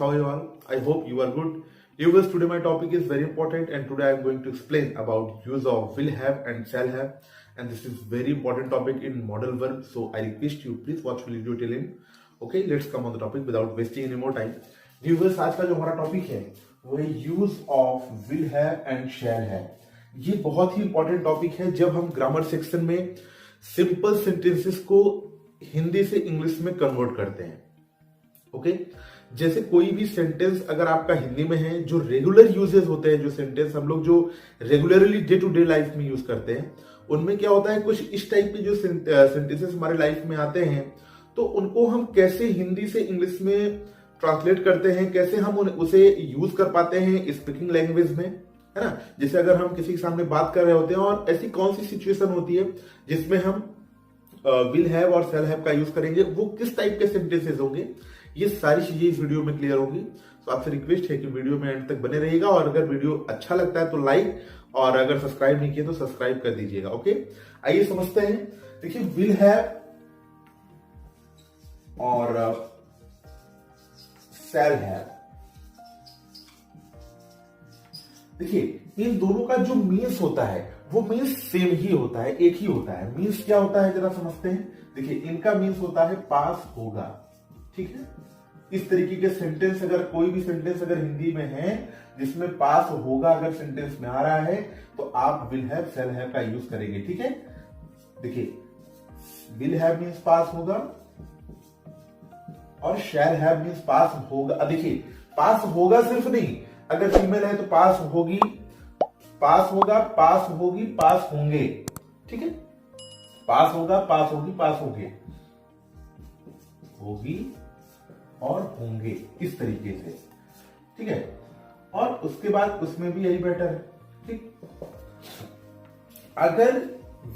how are you all? I hope you are good. Viewers, today my topic is very important and today I am going to explain about use of will have and shall have, and this is very important topic in modal verb. So I request you please watch video till end. Okay, let's come on the topic without wasting any more time. Viewers, आज का जो हमारा topic है वो है use of will have and shall have. ये बहुत ही important topic है जब हम ग्रामर सेक्शन में सिंपल सेंटेंसेस को हिंदी से इंग्लिश में कन्वर्ट करते हैं. ओके जैसे कोई भी सेंटेंस अगर आपका हिंदी में है, जो रेगुलर यूजेस होते हैं, जो सेंटेंस हम लोग जो regularly day to day life में यूज करते हैं, उनमें क्या होता है, कुछ इस टाइप के जो सेंटेंसेस हमारे लाइफ में आते हैं तो उनको हम कैसे हिंदी से इंग्लिश में ट्रांसलेट करते हैं, कैसे हम उसे यूज कर पाते हैं स्पीकिंग लैंग्वेज में, है ना. जैसे अगर हम किसी के सामने बात कर रहे होते हैं और ऐसी कौन सी सिचुएशन होती है जिसमें हम विल हैव और शैल हैव का यूज करेंगे, वो किस टाइप के सेंटेंसेस होंगे, ये सारी चीजें इस वीडियो में क्लियर होगी. तो आपसे रिक्वेस्ट है कि वीडियो में एंड तक बने रहिएगा और अगर वीडियो अच्छा लगता है तो लाइक, और अगर सब्सक्राइब नहीं किया तो सब्सक्राइब कर दीजिएगा. ओके, आइए समझते हैं. देखिए, विल हैव और शैल हैव, देखिए इन दोनों का जो मीन्स होता है वो मीन्स सेम ही होता है, एक ही होता है. मीन्स क्या होता है जरा समझते हैं. देखिए, इनका मीन्स होता है पास होगा. ठीक है, इस तरीके के सेंटेंस, अगर कोई भी सेंटेंस अगर हिंदी में है जिसमें पास होगा अगर सेंटेंस में आ रहा है तो आप विल हैव शैल हैव का यूज करेंगे. ठीक है, देखिए विल हैव मीन्स पास होगा और शैल हैव मीन्स पास होगा. देखिए, पास होगा सिर्फ नहीं, अगर फीमेल है तो पास होगी, पास होगा, पास होगी, पास होंगे. ठीक है, पास होगा, पास होगी, पास होंगे, होगी और होंगे, इस तरीके से. ठीक है, और उसके बाद उसमें भी यही बेटर है. ठीक, अगर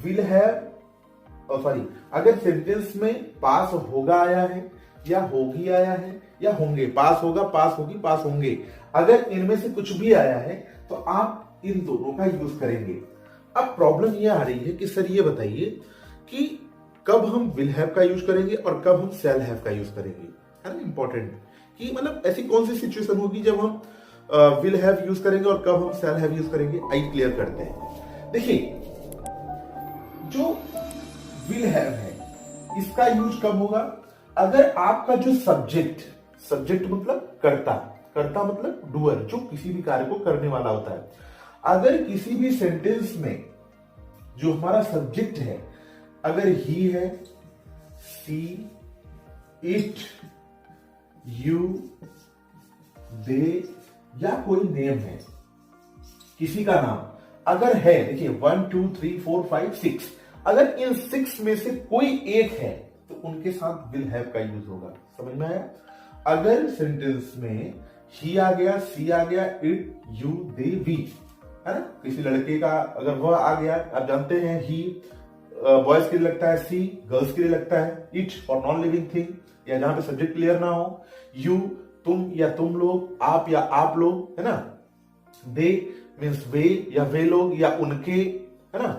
विल हैव अगर सेंटेंस में पास होगा आया है या होगी आया है या होंगे, पास होगा, पास होगी, पास होंगे, अगर इनमें से कुछ भी आया है तो आप इन दोनों का यूज करेंगे. अब प्रॉब्लम यह आ रही है कि सर ये बताइए कि कब हम विल हैव का यूज करेंगे और कब हम शैल हैव का यूज करेंगे, है ना. इंपॉर्टेंट कि मतलब ऐसी कौन सी सिचुएशन होगी जब हम विल हैव यूज करेंगे और कब हम शैल हैव यूज करेंगे. आइए क्लियर करते हैं. देखिए, जो विल हैव है इसका यूज कब होगा, अगर आपका जो सब्जेक्ट मतलब कर्ता मतलब डूअर, जो किसी भी कार्य को करने वाला होता है, अगर किसी भी सेंटेंस में जो हमारा सब्जेक्ट है, अगर ही है, सी, इट, यू, दे या कोई नेम है, किसी का नाम अगर है, देखिए 1 2 3 4 5 6, अगर इन 6 में से कोई एक है तो उनके साथ विल हैव का यूज होगा. समझ में आया. अगर सेंटेंस में ही आ गया, सी आ गया, इट, यू, दे, वी, है ना. किसी लड़के का अगर वह आ गया, आप जानते हैं ही बॉयज के लिए लगता है, सी गर्ल्स के लिए लगता है, इट और नॉन लिविंग थिंग, या जहां पे सब्जेक्ट क्लियर ना हो, यू तुम या तुम लोग, आप या आप लोग, है ना. दे मीन्स वे या वे लोग या उनके, है ना.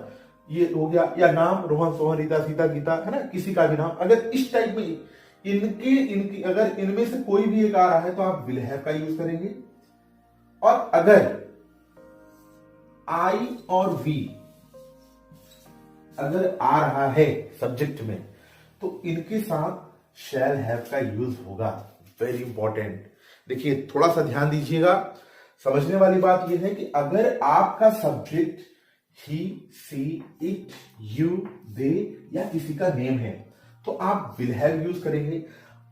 ये हो गया, या नाम रोहन, सोहन, रीता, सीता, गीता, है ना, किसी का भी नाम. अगर इस टाइप में इनकी अगर इनमें से कोई भी एक आ रहा है तो आप विल हैव का यूज करेंगे. और अगर आई और वी अगर आ रहा है सब्जेक्ट में तो इनके साथ शैल हैव का यूज होगा. Very important. देखिए, थोड़ा सा ध्यान दीजिएगा. समझने वाली बात यह है कि अगर आपका सब्जेक्ट ही, सी, इट, यू, दे या किसी का नेम है तो आप विल हैव यूज करेंगे.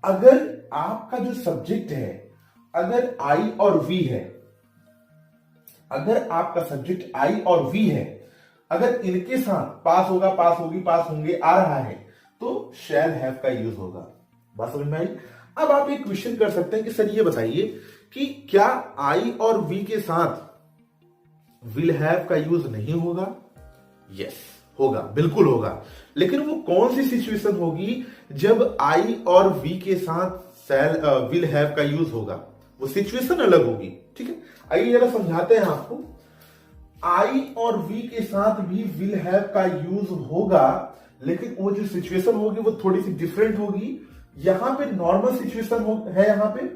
अगर आपका जो सब्जेक्ट है अगर आई और वी है, अगर आपका सब्जेक्ट आई और वी है, अगर इनके साथ पास होगा, पास होगी, पास होंगे आ रहा है तो शैल हैव का यूज होगा. बात समझ में आई. अब आप एक क्वेश्चन कर सकते हैं कि सर ये बताइए कि क्या आई और वी के साथ विल हैव का यूज नहीं होगा. यस होगा, बिल्कुल होगा. लेकिन वो कौन सी सिचुएशन होगी जब आई और वी के साथ विल हैव का यूज होगा, वो सिचुएशन अलग होगी. ठीक है, आइए जरा समझाते हैं आपको. आई और वी के साथ भी विल हैव का यूज होगा, लेकिन वो जो सिचुएशन होगी वो थोड़ी सी डिफरेंट होगी. यहां पे नॉर्मल सिचुएशन है, यहां पे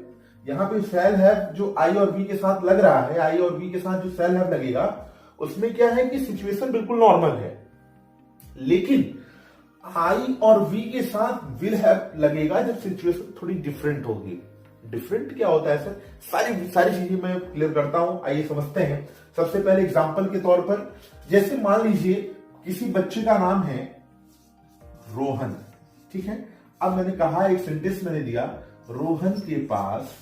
यहाँ पे shall have जो I और V के साथ लग रहा है, I और V के साथ जो shall have लगेगा उसमें क्या है कि सिचुएशन बिल्कुल नॉर्मल है, लेकिन I और V के साथ will have लगेगा जब सिचुएशन थोड़ी डिफरेंट होगी। डिफरेंट क्या होता है सर? सारी चीजें मैं क्लियर करता हूं, आइए समझते हैं। सबसे पहले एग्जांपल के तौर पर, जैसे मान लीजिए किसी बच्चे का नाम है रोहन, ठीक है। अब मैंने कहा, एक सेंटेंस मैंने दिया, रोहन के पास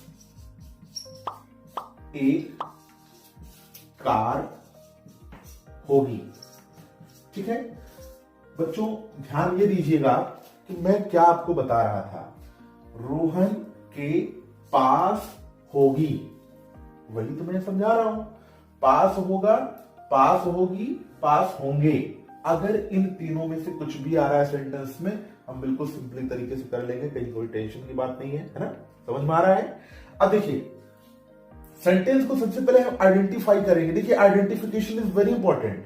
एक कार होगी, ठीक है। बच्चों ध्यान ये दीजिएगा कि मैं क्या आपको बता रहा था, रोहन के पास होगी, वही तो मैं समझा रहा हूं। पास होगा, पास होगी, पास होंगे। अगर इन तीनों में से कुछ भी आ रहा है सेंटेंस में, हम बिल्कुल सिंपली तरीके से कर लेंगे, कहीं कोई टेंशन की बात नहीं है, है ना? समझ में आ रहा है? अब देखिए सेंटेंस को सबसे पहले हम आइडेंटिफाई करेंगे। देखिए आइडेंटिफिकेशन इज वेरी इंपॉर्टेंट।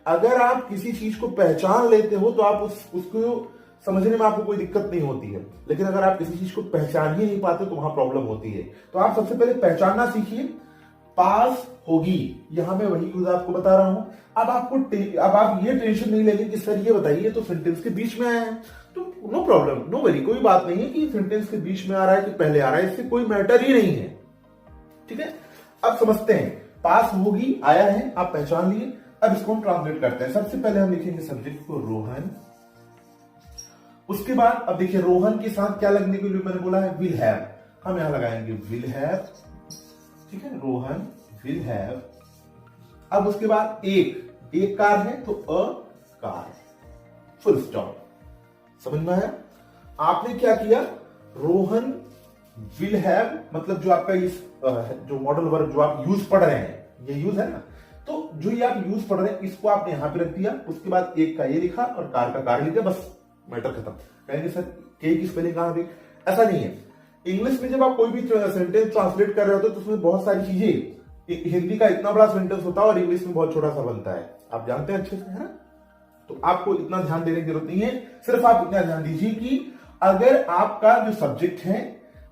अगर आप किसी चीज को पहचान लेते हो तो आप उसको समझने में आपको कोई दिक्कत नहीं होती है, लेकिन अगर आप किसी चीज को पहचान ही नहीं पाते तो वहां प्रॉब्लम होती है। तो आप सबसे पहले पहचानना सीखिए। पास होगी, यहां मैं वही यूज आपको बता रहा हूं। अब आप ये टेंशन नहीं लेंगे कि सर ये बताइए तो सेंटेंस के बीच में आया है, तो नो प्रॉब्लम, नो वरी, कोई बात नहीं है कि सेंटेंस के बीच में आ रहा है कि पहले आ रहा है, इससे कोई मैटर ही नहीं है, ठीक है। अब समझते हैं, पास होगी आया है, आप पहचान लिए। अब इसको हम ट्रांसलेट करते हैं। सबसे पहले हम लिखेंगे सब्जेक्ट को रोहन, उसके बाद अब देखिए रोहन के साथ क्या लगने के लिए मैंने बोला है, विल हैव, हम यहां लगाएंगे विल हैव, ठीक है, रोहन विल हैव। अब उसके बाद एक कार है तो अ कार, फुल स्टॉप। समझ में आया? आपने क्या किया, रोहन विल हैव, मतलब जो आपका इस जो मॉडल वर्ब जो आप यूज पढ़ रहे हैं, ये यूज है ना, तो जो ये आप यूज पढ़ रहे हैं इसको आपने यहां पे रख दिया। उसके बाद एक का ये लिखा और कार का कार लिखा, बस मैटर खत्म। कहेंगे सर के की स्पेलिंग कहां गई? ऐसा नहीं है। इंग्लिश में जब आप कोई भी सेंटेंस ट्रांसलेट कर रहे होते तो उसमें बहुत सारी चीजें, हिंदी का इतना बड़ा सेंटेंस होता है और इंग्लिश में बहुत छोटा सा बनता है, आप जानते हैं अच्छे से, है ना? तो आपको इतना ध्यान देने की जरूरत नहीं है, सिर्फ आप इतना ध्यान दीजिए कि अगर आपका जो सब्जेक्ट है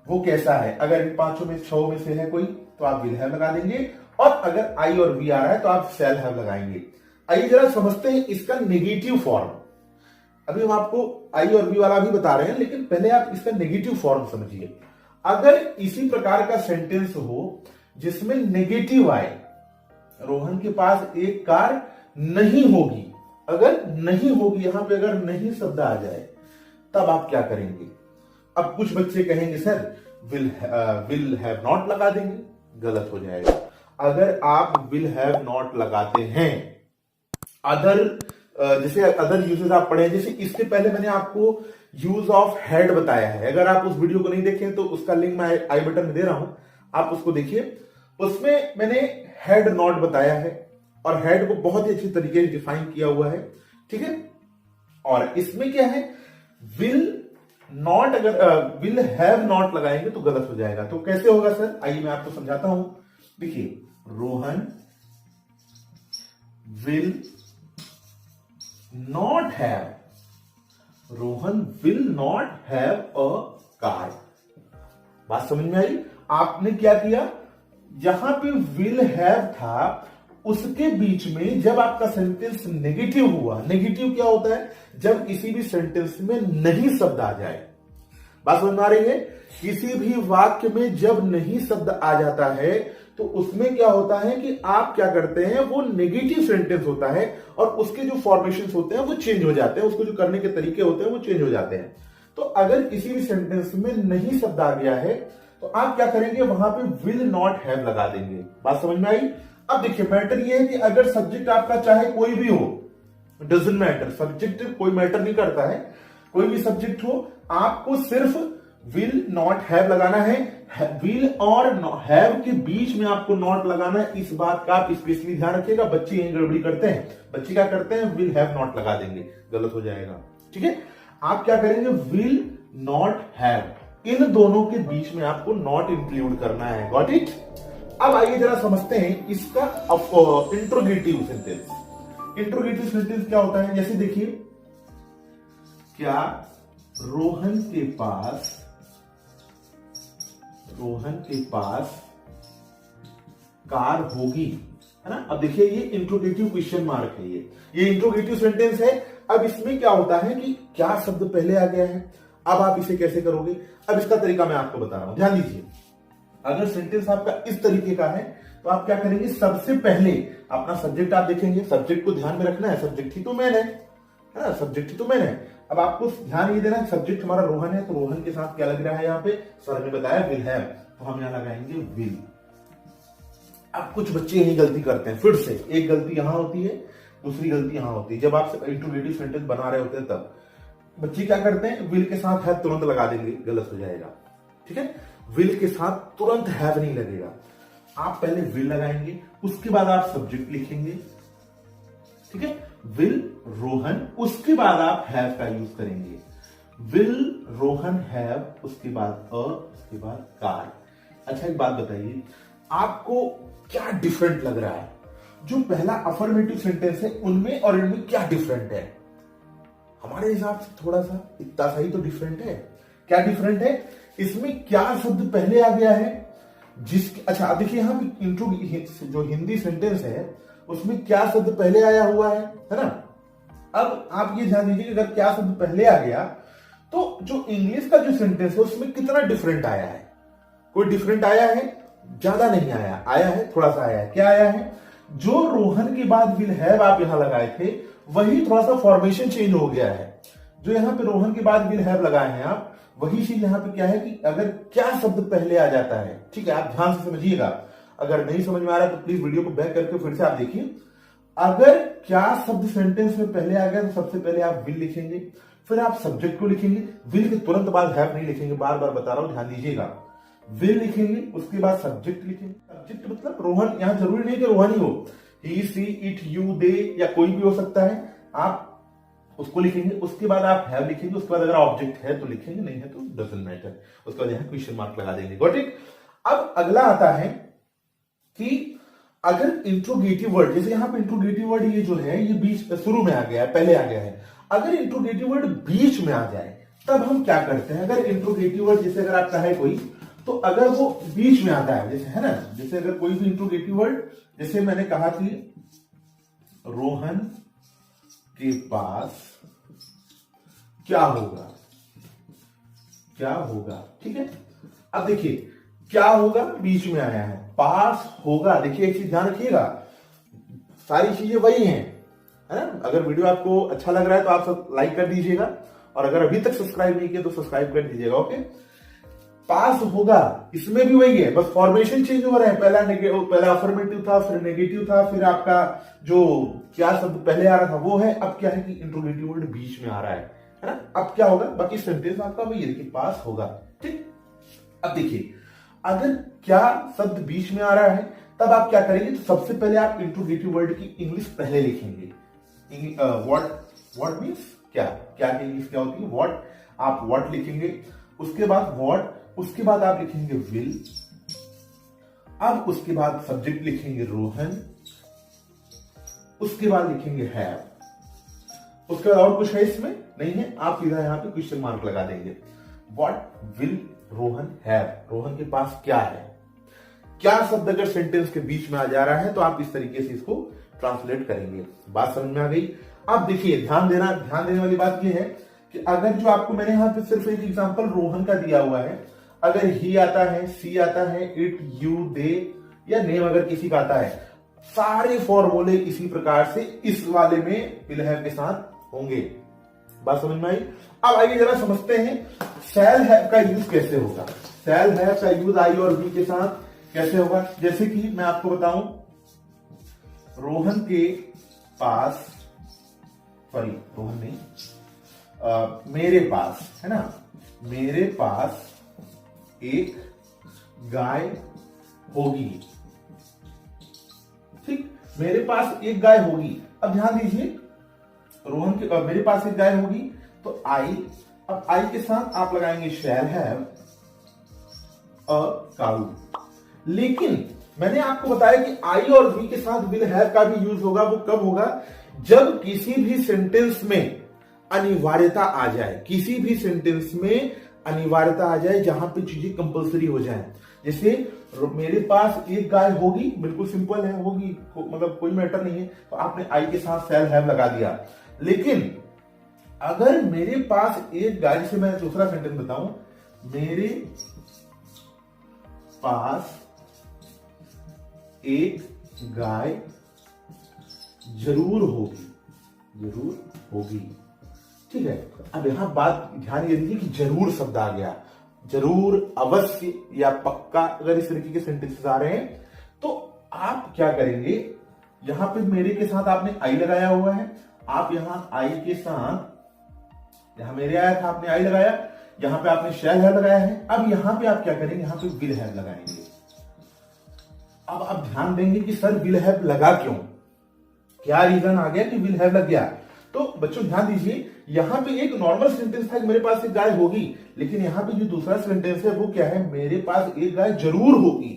वो कैसा है। अगर इन पांचों में 6 में से है कोई तो आप विल हैव लगा देंगे, और अगर आई और वी आ रहा है तो आप शैल हैव लगाएंगे। आइए जरा समझते हैं इसका नेगेटिव फॉर्म। अभी हम आपको आई और वी वाला भी बता रहे हैं, लेकिन पहले आप इसका नेगेटिव फॉर्म समझिए। अगर इसी प्रकार का सेंटेंस हो जिसमें नेगेटिव आए, रोहन के पास एक कार नहीं होगी, अगर नहीं होगी यहां पे अगर नहीं शब्द आ जाए तब आप क्या करेंगे? अब कुछ बच्चे कहेंगे सर विल हैव नॉट लगा देंगे, गलत हो जाएगा। अगर आप विल हैव नॉट लगाते हैं, जैसे अदर यूजेस आप पढ़े, जैसे इसके पहले मैंने आपको यूज ऑफ हैड बताया है। अगर आप उस वीडियो को नहीं देखें तो उसका लिंक मैं आई बटन में दे रहा हूं, आप उसको देखिए। उसमें मैंने हैड नॉट बताया है और हैड को बहुत ही अच्छी तरीके से डिफाइन किया हुआ है, ठीक है। और इसमें क्या है, विल नॉट, अगर विल हैव नॉट लगाएंगे तो गलत हो जाएगा। तो कैसे होगा सर? आइए मैं आपको समझाता हूं। देखिए, Rohan will not have, Rohan will not have a car. बात समझ में आई? आपने क्या किया, यहां पे विल हैव था, उसके बीच में जब आपका सेंटेंस नेगेटिव हुआ, नेगेटिव क्या होता है, जब किसी भी सेंटेंस में नहीं शब्द आ जाए। बात समझ में आ रही है? किसी भी वाक्य में जब नहीं शब्द आ जाता है तो उसमें क्या होता है कि आप क्या करते हैं, वो नेगेटिव सेंटेंस होता है और उसके जो फॉर्मेशन होते हैं वो चेंज हो जाते हैं, उसको जो करने के तरीके होते हैं वो चेंज हो जाते हैं। तो अगर किसी भी सेंटेंस में नहीं शब्द आ गया है तो आप क्या करेंगे, वहां पे विल नॉट हैव लगा देंगे। बात समझ में आई? अब देखिए मैटर ये है कि अगर सब्जेक्ट आपका चाहे कोई भी हो, डजंट मैटर, सब्जेक्ट कोई मैटर नहीं करता है, कोई भी सब्जेक्ट हो, आपको सिर्फ विल नॉट हैव लगाना है। विल और हैव के बीच में आपको नॉट लगाना है, इस बात का आप स्पेशली ध्यान रखिएगा। बच्चे यही गड़बड़ी करते हैं, बच्चे क्या करते हैं, विल हैव नॉट लगा देंगे, गलत हो जाएगा, ठीक है। आप क्या करेंगे, विल नॉट हैव, इन दोनों के बीच में आपको नॉट इंक्लूड करना है। Got it? अब आइए जरा समझते हैं इसका इंट्रोगेटिव सेंटेंस। इंट्रोगेटिव सेंटेंस क्या होता है? जैसे देखिए, क्या रोहन के पास रोहन के पास कार होगी, है ना। अब देखिए ये इंट्रोगेटिव क्वेश्चन मार्क है, ये इंट्रोगेटिव सेंटेंस है। अब इसमें क्या होता है कि क्या शब्द पहले आ गया है, अब आप इसे कैसे करोगे, अब इसका तरीका मैं आपको बता रहा हूं, ध्यान दीजिए। अगर सेंटेंस आपका इस तरीके का है तो आप क्या करेंगे, सबसे पहले अपना सब्जेक्ट आप देखेंगे, सब्जेक्ट को ध्यान में रखना है, सब्जेक्ट ही तो मैन है ना, सब्जेक्ट ही तो मैन है। अब आपको ध्यान ये देना है, सब्जेक्ट हमारा रोहन है, तो रोहन के साथ क्या लग रहा है, यहाँ पे सर ने बताया विल हैव, तो हम यहाँ लगाएंगे विल। अब कुछ बच्चे यही गलती करते हैं, फिर से एक गलती यहां होती है, दूसरी गलती यहां होती है। जब आप इंट्रोगेटिव सेंटेंस बना रहे होते हैं तब बच्चे क्या करते हैं, विल के साथ हैव तुरंत लगा देंगे, गलत हो जाएगा, ठीक है। विल के साथ तुरंत हैव नहीं लगेगा, आप पहले विल लगाएंगे, उसके बाद आप सब्जेक्ट लिखेंगे, ठीक है। विल रोहन, उसके बाद आप हैव का यूज करेंगे, विल रोहन हैव, उसके बाद उसके बाद कार। अच्छा एक बात बताइए, आपको क्या डिफरेंट लग रहा है, जो पहला अफर्मेटिव सेंटेंस है उनमें और इनमें क्या डिफरेंट है? हमारे हिसाब से थोड़ा सा इतना सा ही तो डिफरेंट है। क्या डिफरेंट है, इसमें क्या शब्द पहले आ गया है, अच्छा देखिए यहाँ पे इंट्रो जो हिंदी सेंटेंस है उसमें क्या शब्द पहले आया हुआ है ना। अब आप ये ध्यान दीजिए, अगर क्या शब्द पहले आ गया तो जो इंग्लिश का जो सेंटेंस है उसमें कितना डिफरेंट आया है, कोई डिफरेंट आया है, ज्यादा नहीं आया, आया है थोड़ा सा आया है। क्या आया है, जो रोहन के बाद विल हैव आप यहां लगाए थे वही थोड़ा सा फॉर्मेशन चेंज हो गया है। जो यहां पे रोहन के बाद विल हैव लगाए हैं आप, वही चीज यहां पे क्या है कि अगर क्या शब्द पहले आ जाता है, ठीक है, आप ध्यान से समझिएगा। अगर नहीं समझ में आ रहा है तो प्लीज वीडियो को बैक करके फिर से आप देखिए। अगर क्या शब्द सेंटेंस में पहले आ गया तो सबसे पहले आप विल लिखेंगे, फिर आप सब्जेक्ट को लिखेंगे, विल के तुरंत बाद हैव नहीं लिखेंगे, बार बार बता रहा हूं, ध्यान दीजिएगा। विल लिखेंगे, उसके बाद सब्जेक्ट लिखेंगे, सब्जेक्ट मतलब रोहन, यहां जरूरी नहीं कि रोहन ही हो, ही सी इट यू दे या कोई भी हो सकता है, आप उसको लिखेंगे, उसके बाद आप हैव लिखेंगे, उसके बाद अगर ऑब्जेक्ट है तो लिखेंगे, नहीं है तो डजंट मैटर, उसके बाद यहां क्वेश्चन मार्क लगा देंगे, गॉट इट। अब अगला आता है कि अगर इंट्रोगेटिव वर्ड, जैसे यहां पे इंट्रोगेटिव वर्ड ये जो है ये बीच शुरू में आ गया है, पहले आ गया है, अगर इंट्रोगेटिव वर्ड बीच में आ जाए तब हम क्या करते हैं, अगर इंट्रोगेटिव वर्ड जैसे अगर आपका है कोई, तो अगर वो बीच में आता है, जैसे है ना, जैसे अगर कोई भी इंट्रोगेटिव वर्ड, जैसे मैंने कहा कि रोहन के पास क्या होगा, क्या होगा, ठीक है। अब देखिए क्या होगा बीच में आया है, पास होगा, देखिए एक चीज ध्यान रखिएगा, सारी चीजें वही हैं, है ना। अगर वीडियो आपको अच्छा लग रहा है तो आप सब लाइक कर दीजिएगा, और अगर अभी तक सब्सक्राइब नहीं किया तो सब्सक्राइब कर दीजिएगा, ओके। पास होगा, इसमें भी वही है, बस फॉर्मेशन चेंज हो रहा है, पहला अफर्मेटिव था, फिर नेगेटिव था, फिर आपका जो क्या शब्द पहले आ रहा था वो है, अब क्या है कि इंट्रोगेटिव वर्ड बीच में आ रहा है ना। अब क्या होगा, बाकी सेंटेंस आपका वही है, देखिए पास होगा, ठीक। अब देखिए अगर क्या शब्द बीच में आ रहा है तब आप क्या करेंगे, तो सबसे पहले आप इंट्रोगेटिव वर्ड की इंग्लिश पहले लिखेंगे। व्हाट मीन्स क्या, क्या की इंग्लिश क्या होती है, व्हाट, आप व्हाट लिखेंगे, उसके बाद व्हाट, उसके बाद आप लिखेंगे विल, अब उसके बाद सब्जेक्ट लिखेंगे रोहन, उसके बाद लिखेंगे हैव, उसके बाद और कुछ है इसमें नहीं है, आप सीधा यहां पे क्वेश्चन मार्क लगा देंगे। What will Rohan have, Rohan के पास क्या है, क्या शब्द अगर सेंटेंस के बीच में आ जा रहा है तो आप इस तरीके से इसको ट्रांसलेट करेंगे। बात समझ में आ गई। अब देखिए ध्यान देने वाली बात यह है कि अगर जो आपको मैंने यहां पे सिर्फ एक एग्जांपल रोहन का दिया हुआ है, अगर ही आता है, सी आता है, इट, यू, दे या नेम अगर किसी का आता है, सारे फॉर्मूले इसी प्रकार से इस वाले में विल हैव के साथ होंगे। बात समझ में आई। अब आइए जरा समझते हैं शैल हैव का यूज कैसे होगा। शैल हैव का यूज आई और बी के साथ कैसे होगा, जैसे कि मैं आपको बताऊं, रोहन के पास, सॉरी रोहन नहीं, मेरे पास, है ना, मेरे पास एक गाय होगी, ठीक, मेरे पास एक गाय होगी। अब ध्यान दीजिए, रोहन के मेरे पास एक गाय होगी तो आई, अब आई के साथ आप लगाएंगे शैल हैव अ काऊ। लेकिन मैंने आपको बताया कि आई और वी के साथ विल हैव का भी यूज होगा, वो कब होगा, जब किसी भी सेंटेंस में अनिवार्यता आ जाए, किसी भी सेंटेंस में अनिवार्यता आ जाए, जहां पे चीजें कंपलसरी हो जाए। जैसे मेरे पास एक गाय होगी, बिल्कुल सिंपल है, होगी, मतलब कोई मैटर नहीं है, तो आपने आई के साथ शैल हैव लगा दिया। लेकिन अगर मेरे पास एक गाय, से मैं दूसरा सेंटेंस बताऊं, मेरे पास एक गाय जरूर होगी, जरूर होगी, ठीक है। अब यहां बात ध्यान ये दीजिए कि जरूर शब्द आ गया, जरूर, अवश्य या पक्का, अगर इस तरीके के सेंटेंसेस आ रहे हैं तो आप क्या करेंगे, यहां पे मेरे के साथ आपने आई लगाया हुआ है, आप यहां आई के साथ, यहां मेरे आया था, आपने आई लगाया, यहां पे आपने शैल हैव लगाया है। अब यहां पे आप क्या करेंगे, यहां पे विल हैव लगाएंगे। अब आप ध्यान देंगे कि सर विल हैव लगा क्यों, क्या रीजन आ गया कि विल हैव लग गया। तो बच्चों ध्यान दीजिए, यहां पे एक नॉर्मल सेंटेंस था कि मेरे पास एक गाय होगी, लेकिन यहां पे जो दूसरा सेंटेंस है वो क्या है, मेरे पास एक गाय जरूर होगी।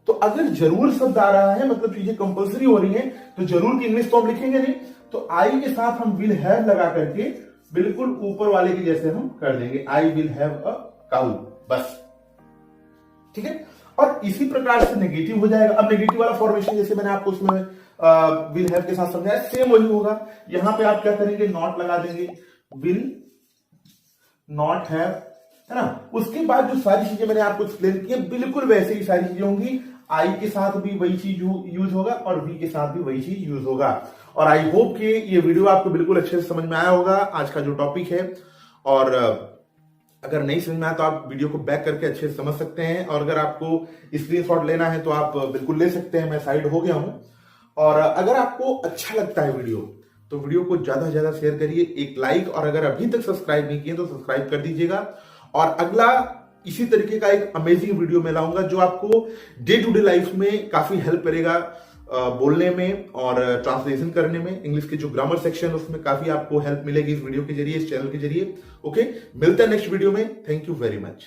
तो अगर जरूर शब्द आ रहा है, मतलब चीजें कंपलसरी हो रही हैं, तो जरूर की इंग्लिश तो हम लिखेंगे नहीं, तो आई के साथ हम विल हैव लगा करके बिल्कुल ऊपर वाले के जैसे हम कर देंगे, I will have a cow, बस, ठीक है। और इसी प्रकार से नेगेटिव हो जाएगा। अब नेगेटिव वाला फॉर्मेशन जैसे मैंने आपको उसमें विल हैव के साथ समझाया, सेम वही होगा। यहां पे आप क्या करेंगे, नॉट लगा देंगे, विल नॉट हैव, है ना। उसके बाद जो सारी चीजें मैंने आपको एक्सप्लेन की है, बिल्कुल वैसे ही सारी चीजें होंगी। आई के साथ भी वही चीज यूज होगा और वी के साथ भी वही चीज यूज होगा। और आई होप कि ये वीडियो आपको बिल्कुल अच्छे से समझ में आया होगा, आज का जो टॉपिक है। और अगर नहीं समझ में आया तो आप वीडियो को बैक करके अच्छे से समझ सकते हैं, और अगर आपको स्क्रीनशॉट लेना है तो आप बिल्कुल ले सकते हैं, मैं साइड हो गया हूं। और अगर आपको अच्छा लगता है वीडियो, तो वीडियो को ज्यादा से ज्यादा शेयर करिए, एक लाइक, और अगर अभी तक सब्सक्राइब नहीं किए तो सब्सक्राइब कर दीजिएगा। और अगला इसी तरीके का एक अमेजिंग वीडियो मैं लाऊंगा, जो आपको डे टू डे लाइफ में काफी हेल्प करेगा, बोलने में और ट्रांसलेशन करने में। इंग्लिश के जो ग्रामर सेक्शन है उसमें काफी आपको हेल्प मिलेगी इस वीडियो के जरिए, इस चैनल के जरिए। ओके, मिलते हैं नेक्स्ट वीडियो में। Thank you very much.